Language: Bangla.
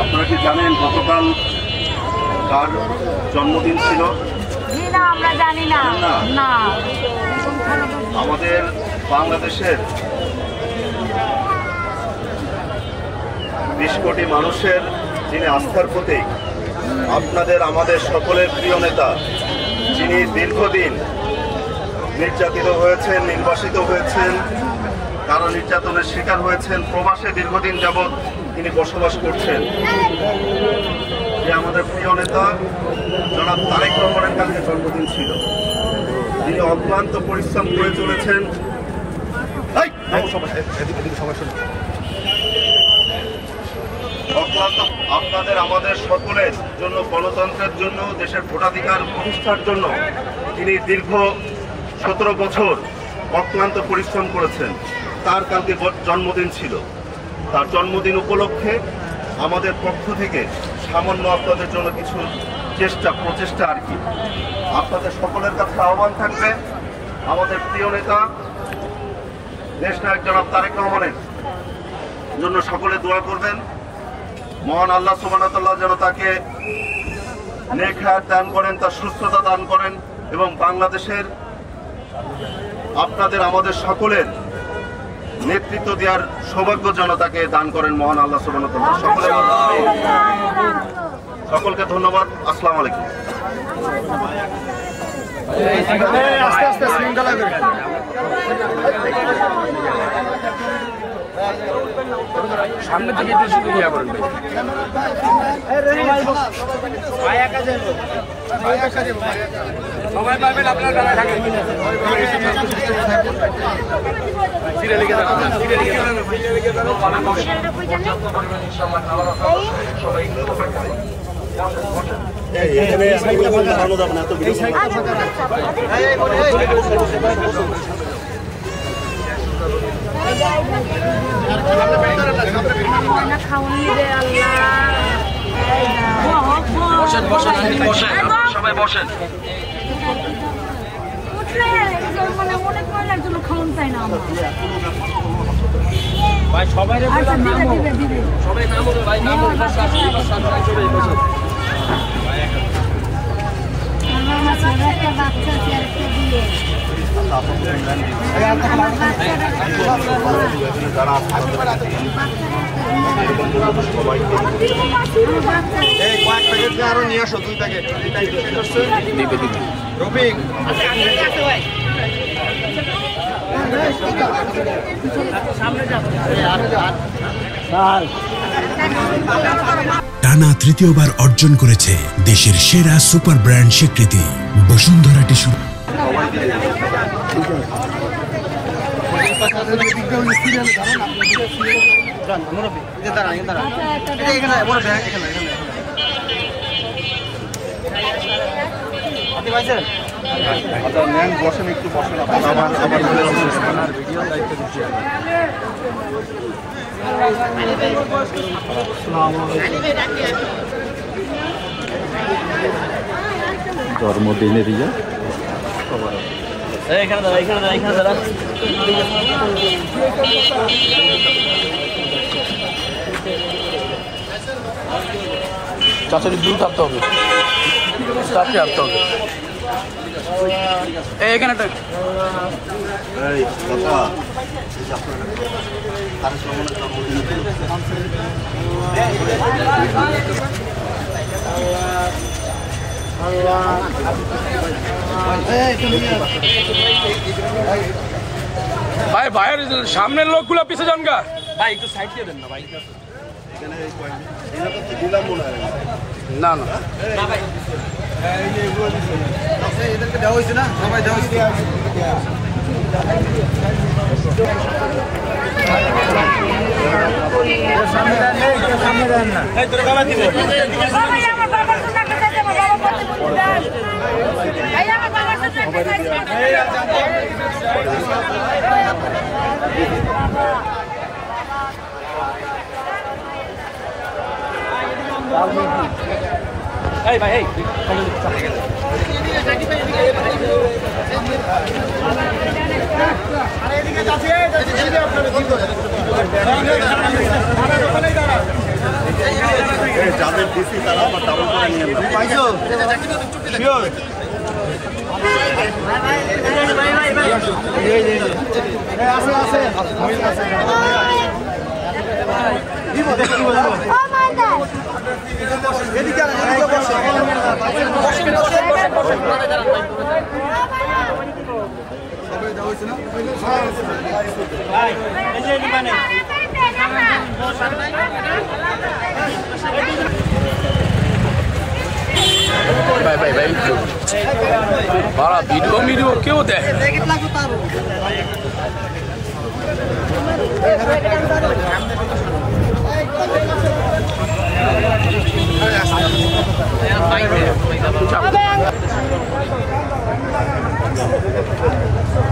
আপনারা কি জানেন গতকাল কার জন্মদিন ছিল? না, আমরা জানি না। না, আমাদের বাংলাদেশের 20 কোটি মানুষের যিনি আস্থার প্রতীক, আপনাদের আমাদের সকলের প্রিয় নেতা, যিনি দীর্ঘদিন নির্যাতিত হয়েছেন, নির্বাসিত হয়েছেন, কারো নির্যাতনের শিকার হয়েছেন, প্রবাসে দীর্ঘদিন যাবৎ তিনি বসবাস করছেন, যে আমাদের প্রিয় নেতা জনাব তারেক রহমানের কাছে জন্মদিন ছিল। তিনি অক্লান্ত পরিশ্রম করে চলেছেন। অক্লান্ত আপনাদের আমাদের সকলের জন্য, গণতন্ত্রের জন্য, দেশের ভোটাধিকার প্রতিষ্ঠার জন্য তিনি দীর্ঘ 17 বছর অক্লান্ত পরিশ্রম করেছেন। তার কালকে জন্মদিন ছিল। তার জন্মদিন উপলক্ষে আমাদের পক্ষ থেকে সামান্য আপনাদের জন্য কিছু প্রচেষ্টা আর কি। আপনাদের সকলের কাছে আহ্বান থাকবে, আমাদের প্রিয় নেতা দেশনায়ক জনাব তারেক রহমানের জন্য সকলে দোয়া করবেন। মহান আল্লাহ সুবহানাহু ওয়া তাআলা যেন তাকে নেক হায়াত দান করেন, তার সুস্থতা দান করেন, এবং বাংলাদেশের আপনাদের আমাদের সকলের নেতৃত্ব দেওয়ার সৌভাগ্য যেন তাকে দান করেন মহান আল্লাহ সুবহানাহু ওয়া তাআলা। সকলকে ধন্যবাদ। আসসালামু আলাইকুম। আস্তে আস্তে শৃঙ্খলা করে সামনে থেকে একটু শুধু ইয়া করেন সবাই পাবেন, আপনার বেলা থাকে বসেন বসেন বসেন, সবাই বসেন। ভাই সবাই সবাই নামো ভাই, নামো আরো নিয়ে আসো 2 প্যাকেট রফিক। টানা তৃতীয়বার অর্জন করেছে দেশের সেরা সুপার ব্র্যান্ড স্বীকৃতি বসুন্ধরা টিস্যু। বসেন, একটু বসেন। জন্মদিনের ইয়া এখানে দাঁড়া, এখানে দাঁড়া, এখানে দাঁড়া। চাচারি দূর থাকতে হবে, চাপে আসতে হবে। এখানে একটা ভাই, ভাইয়ের সামনের লোকগুলো পিছে যান গা ভাই, একটু সাইড দিয়ে দেন না ভাই। না না ভাই, এদেরকে দেওয়া হয়েছে না, সবাই দেওয়া হয়েছে। সামনে দেন না, তোর বাবা দিবে। এই ভাই, এই আরে এদিকে যাচ্ছে, আপনারা যাদের দিচ্ছি তারা আবার ডাবল করে নিয়ে পাইছো ভাই বাড়া ভিডিও কেউ দেয় Bye.